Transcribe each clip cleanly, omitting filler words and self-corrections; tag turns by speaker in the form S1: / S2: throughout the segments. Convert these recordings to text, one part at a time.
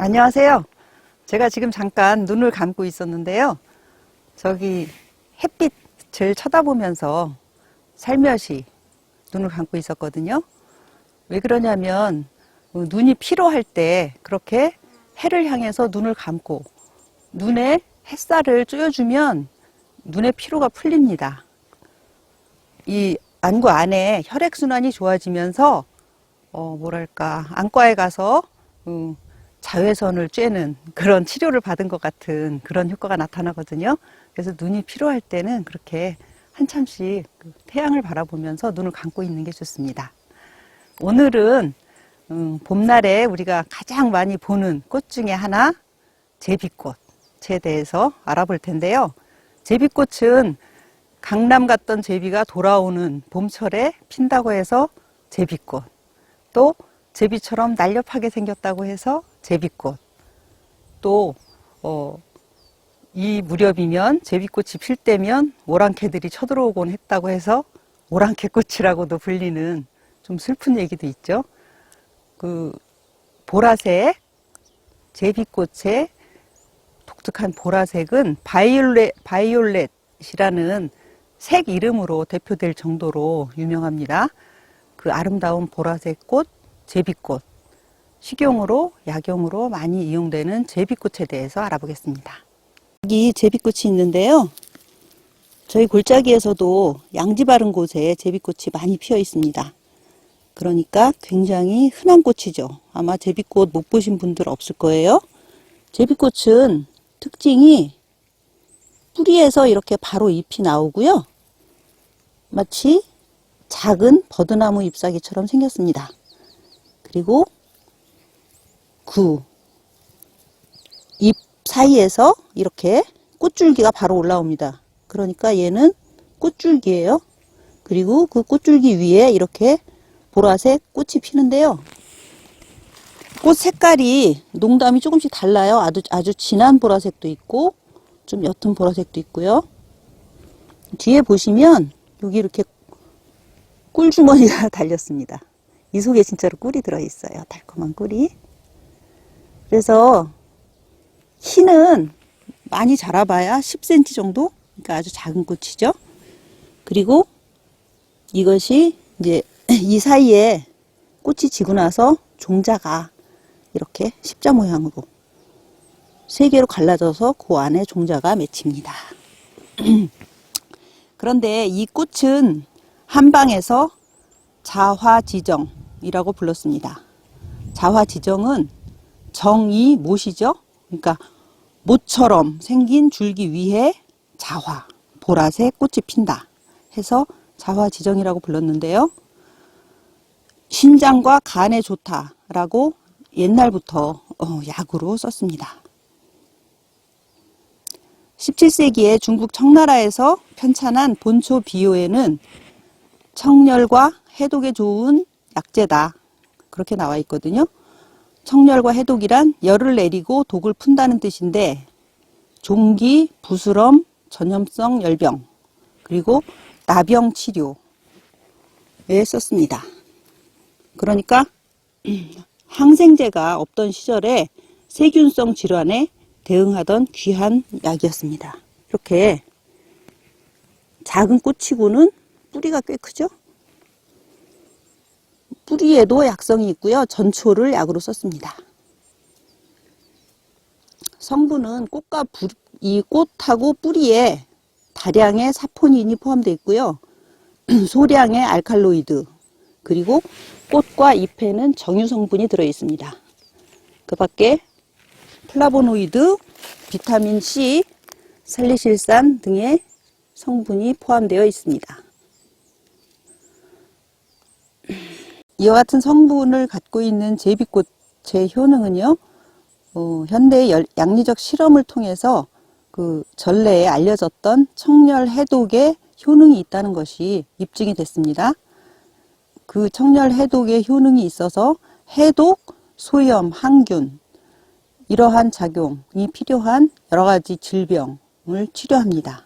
S1: 안녕하세요. 제가 지금 잠깐 눈을 감고 있었는데요. 저기 햇빛을 쳐다보면서 살며시 눈을 감고 있었거든요. 왜 그러냐면 눈이 피로할 때 그렇게 해를 향해서 눈을 감고 눈에 햇살을 쬐어주면 눈의 피로가 풀립니다. 이 안구 안에 혈액순환이 좋아지면서 뭐랄까 안과에 가서 자외선을 쬐는 그런 치료를 받은 것 같은 그런 효과가 나타나거든요. 그래서 눈이 피로할 때는 그렇게 한참씩 태양을 바라보면서 눈을 감고 있는 게 좋습니다. 오늘은 봄날에 우리가 가장 많이 보는 꽃 중에 하나 제비꽃에 대해서 알아볼 텐데요. 제비꽃은 강남 갔던 제비가 돌아오는 봄철에 핀다고 해서 제비꽃, 또 제비처럼 날렵하게 생겼다고 해서 제비꽃, 또 이 무렵이면 제비꽃이 필 때면 오랑캐들이 쳐들어오곤 했다고 해서 오랑캐꽃이라고도 불리는 좀 슬픈 얘기도 있죠. 그 보라색 제비꽃의 독특한 보라색은 바이올렛이라는 색 이름으로 대표될 정도로 유명합니다. 그 아름다운 보라색 꽃 제비꽃, 식용으로 약용으로 많이 이용되는 제비꽃에 대해서 알아보겠습니다. 여기 제비꽃이 있는데요. 저희 골짜기에서도 양지 바른 곳에 제비꽃이 많이 피어 있습니다. 그러니까 굉장히 흔한 꽃이죠. 아마 제비꽃 못 보신 분들 없을 거예요. 제비꽃은 특징이 뿌리에서 이렇게 바로 잎이 나오고요. 마치 작은 버드나무 잎사귀처럼 생겼습니다. 그리고 그 잎 사이에서 이렇게 꽃줄기가 바로 올라옵니다. 그러니까 얘는 꽃줄기예요. 그리고 그 꽃줄기 위에 이렇게 보라색 꽃이 피는데요. 꽃 색깔이 농담이 조금씩 달라요. 아주 진한 보라색도 있고 좀 옅은 보라색도 있고요. 뒤에 보시면 여기 이렇게 꿀주머니가 달렸습니다. 이 속에 진짜로 꿀이 들어있어요. 달콤한 꿀이. 그래서 키는 많이 자라봐야 10cm 정도? 그러니까 아주 작은 꽃이죠. 그리고 이것이 이제 이 사이에 꽃이 지고 나서 종자가 이렇게 십자 모양으로 세 개로 갈라져서 그 안에 종자가 맺힙니다. 그런데 이 꽃은 한방에서 자화지정이라고 불렀습니다. 자화지정은 정이 못이죠. 그러니까 못처럼 생긴 줄기 위에 자화, 보라색 꽃이 핀다 해서 자화지정이라고 불렀는데요. 신장과 간에 좋다라고 옛날부터 약으로 썼습니다. 17세기에 중국 청나라에서 편찬한 본초 비요에는 청열과 해독에 좋은 약재다 그렇게 나와 있거든요. 청열과 해독이란 열을 내리고 독을 푼다는 뜻인데 종기, 부스럼, 전염성 열병 그리고 나병 치료에 썼습니다. 그러니까 항생제가 없던 시절에 세균성 질환에 대응하던 귀한 약이었습니다. 이렇게 작은 꽃이고는 뿌리가 꽤 크죠? 뿌리에도 약성이 있고요. 전초를 약으로 썼습니다. 성분은 이 꽃하고 뿌리에 다량의 사포닌이 포함되어 있고요. 소량의 알칼로이드, 그리고 꽃과 잎에는 정유 성분이 들어 있습니다. 그 밖에 플라보노이드, 비타민 C, 살리실산 등의 성분이 포함되어 있습니다. 이와 같은 성분을 갖고 있는 제비꽃의 효능은요, 현대 양리적 실험을 통해서 그 전래에 알려졌던 청열 해독의 효능이 있다는 것이 입증이 됐습니다. 그 청열 해독의 효능이 있어서 해독, 소염, 항균 이러한 작용이 필요한 여러 가지 질병을 치료합니다.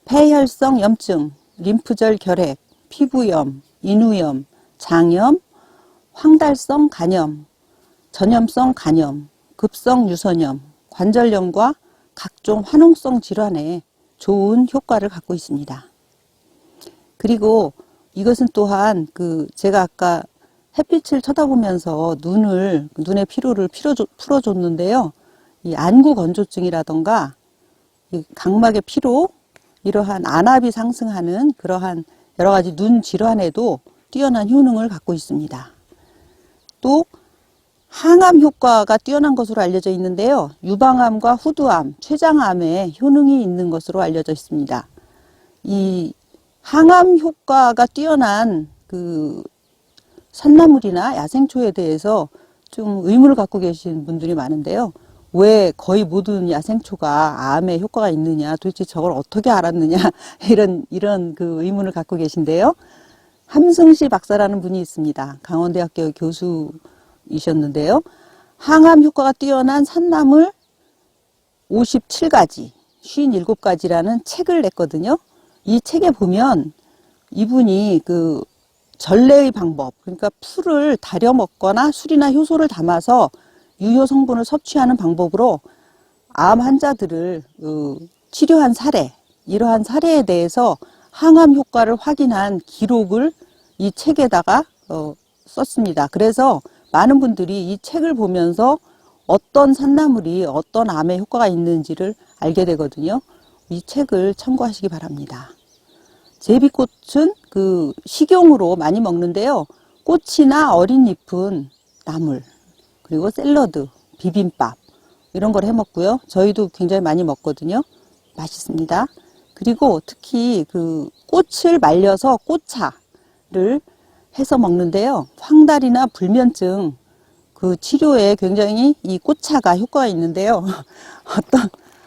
S1: 폐혈성 염증, 림프절 결핵, 피부염, 인후염, 장염, 황달성 간염, 전염성 간염, 급성 유선염, 관절염과 각종 화농성 질환에 좋은 효과를 갖고 있습니다. 그리고 이것은 또한 제가 아까 햇빛을 쳐다보면서 눈의 피로를 풀어줬는데요. 이 안구 건조증이라던가 이 각막의 피로, 이러한 안압이 상승하는 그러한 여러 가지 눈 질환에도 뛰어난 효능을 갖고 있습니다. 또 항암 효과가 뛰어난 것으로 알려져 있는데요. 유방암과 후두암, 췌장암에 효능이 있는 것으로 알려져 있습니다. 이 항암 효과가 뛰어난 산나물이나 야생초에 대해서 좀 의문을 갖고 계신 분들이 많은데요. 왜 거의 모든 야생초가 암에 효과가 있느냐, 도대체 저걸 어떻게 알았느냐, 이런 의문을 갖고 계신데요. 함승시 박사라는 분이 있습니다. 강원대학교 교수이셨는데요. 항암 효과가 뛰어난 산나물 57가지, 57가지라는 책을 냈거든요. 이 책에 보면 이분이 전래의 방법, 그러니까 풀을 다려 먹거나 술이나 효소를 담아서 유효 성분을 섭취하는 방법으로 암 환자들을 치료한 사례, 이러한 사례에 대해서 항암 효과를 확인한 기록을 이 책에다가 썼습니다. 그래서 많은 분들이 이 책을 보면서 어떤 산나물이 어떤 암에 효과가 있는지를 알게 되거든요. 이 책을 참고하시기 바랍니다. 제비꽃은 식용으로 많이 먹는데요. 꽃이나 어린 잎은 나물, 그리고 샐러드, 비빔밥 이런 걸 해 먹고요. 저희도 굉장히 많이 먹거든요. 맛있습니다. 그리고 특히 꽃을 말려서 꽃차를 해서 먹는데요. 황달이나 불면증 치료에 굉장히 이 꽃차가 효과가 있는데요.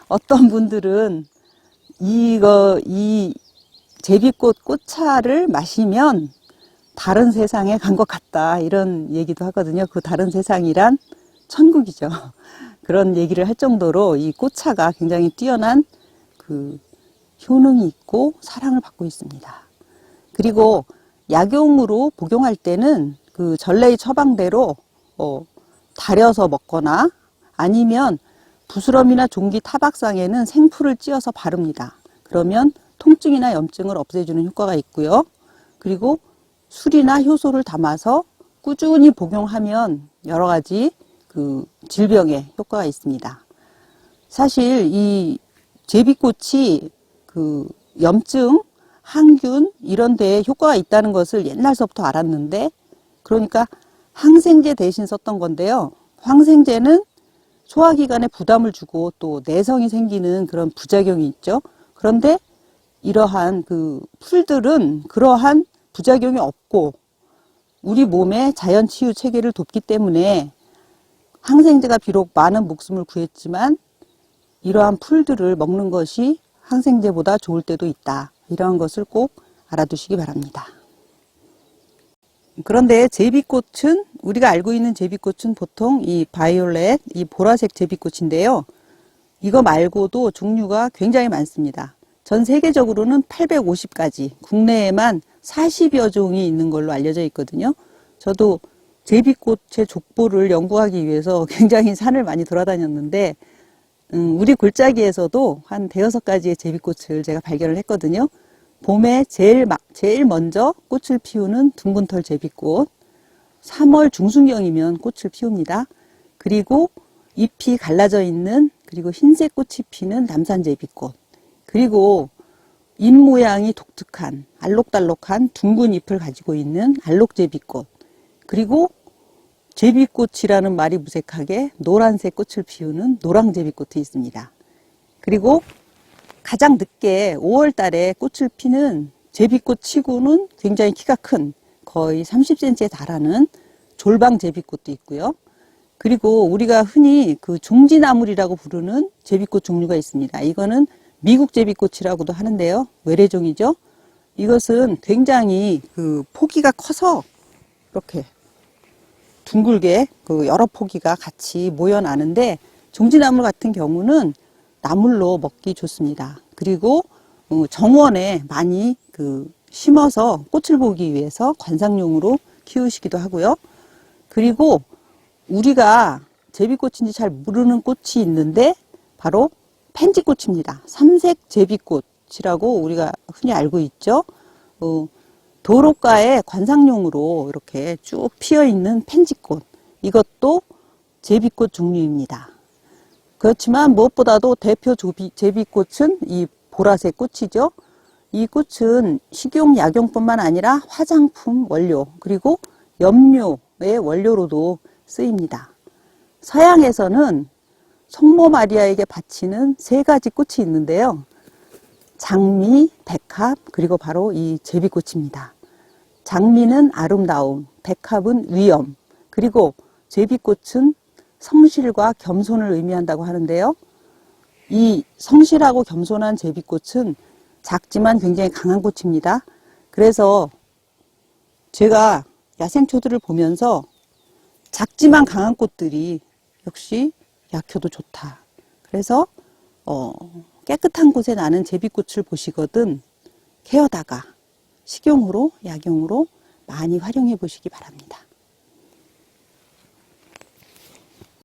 S1: 어떤 분들은 이 제비꽃 꽃차를 마시면 다른 세상에 간 것 같다, 이런 얘기도 하거든요. 그 다른 세상이란 천국이죠. 그런 얘기를 할 정도로 이 꽃차가 굉장히 뛰어난 효능이 있고 사랑을 받고 있습니다. 그리고 약용으로 복용할 때는 전래의 처방대로 달여서 먹거나 아니면 부스럼이나 종기 타박상에는 생풀을 찧어서 바릅니다. 그러면 통증이나 염증을 없애주는 효과가 있고요. 그리고 술이나 효소를 담아서 꾸준히 복용하면 여러 가지 질병에 효과가 있습니다. 사실 이 제비꽃이 염증, 항균 이런 데에 효과가 있다는 것을 옛날서부터 알았는데, 그러니까 항생제 대신 썼던 건데요. 항생제는 소화기관에 부담을 주고 또 내성이 생기는 그런 부작용이 있죠. 그런데 이러한 풀들은 그러한 부작용이 없고 우리 몸의 자연 치유 체계를 돕기 때문에 항생제가 비록 많은 목숨을 구했지만 이러한 풀들을 먹는 것이 항생제보다 좋을 때도 있다. 이러한 것을 꼭 알아두시기 바랍니다. 그런데 제비꽃은, 우리가 알고 있는 제비꽃은 보통 이 바이올렛, 이 보라색 제비꽃인데요. 이거 말고도 종류가 굉장히 많습니다. 전 세계적으로는 850가지, 국내에만 40여 종이 있는 걸로 알려져 있거든요. 저도 제비꽃의 족보를 연구하기 위해서 굉장히 산을 많이 돌아다녔는데 우리 골짜기에서도 한 5-6가지의 제비꽃을 제가 발견을 했거든요. 봄에 제일 먼저 꽃을 피우는 둥근털 제비꽃, 3월 중순경이면 꽃을 피웁니다. 그리고 잎이 갈라져 있는, 그리고 흰색 꽃이 피는 남산 제비꽃, 그리고 잎 모양이 독특한 알록달록한 둥근 잎을 가지고 있는 알록제비꽃, 그리고 제비꽃이라는 말이 무색하게 노란색 꽃을 피우는 노랑제비꽃이 있습니다. 그리고 가장 늦게 5월 달에 꽃을 피는 제비꽃 치고는 굉장히 키가 큰 거의 30cm에 달하는 졸방제비꽃도 있고요. 그리고 우리가 흔히 그 종지나물이라고 부르는 제비꽃 종류가 있습니다. 이거는 미국 제비꽃이라고도 하는데요. 외래종이죠. 이것은 굉장히 그 포기가 커서 이렇게 둥글게 그 여러 포기가 같이 모여나는데, 종지나물 같은 경우는 나물로 먹기 좋습니다. 그리고 정원에 많이 그 심어서 꽃을 보기 위해서 관상용으로 키우시기도 하고요. 그리고 우리가 제비꽃인지 잘 모르는 꽃이 있는데 바로 펜지꽃입니다. 삼색 제비꽃이라고 우리가 흔히 알고 있죠. 도로가에 관상용으로 이렇게 쭉 피어 있는 펜지꽃, 이것도 제비꽃 종류입니다. 그렇지만 무엇보다도 대표 제비꽃은 이 보라색 꽃이죠. 이 꽃은 식용, 약용뿐만 아니라 화장품 원료, 그리고 염료의 원료로도 쓰입니다. 서양에서는 성모 마리아에게 바치는 3가지 꽃이 있는데요. 장미, 백합, 그리고 바로 이 제비꽃입니다. 장미는 아름다움, 백합은 위엄, 그리고 제비꽃은 성실과 겸손을 의미한다고 하는데요. 이 성실하고 겸손한 제비꽃은 작지만 굉장히 강한 꽃입니다. 그래서 제가 야생초들을 보면서 작지만 강한 꽃들이 역시 약효도 좋다. 그래서 깨끗한 곳에 나는 제비꽃을 보시거든 캐어다가 식용으로, 약용으로 많이 활용해 보시기 바랍니다.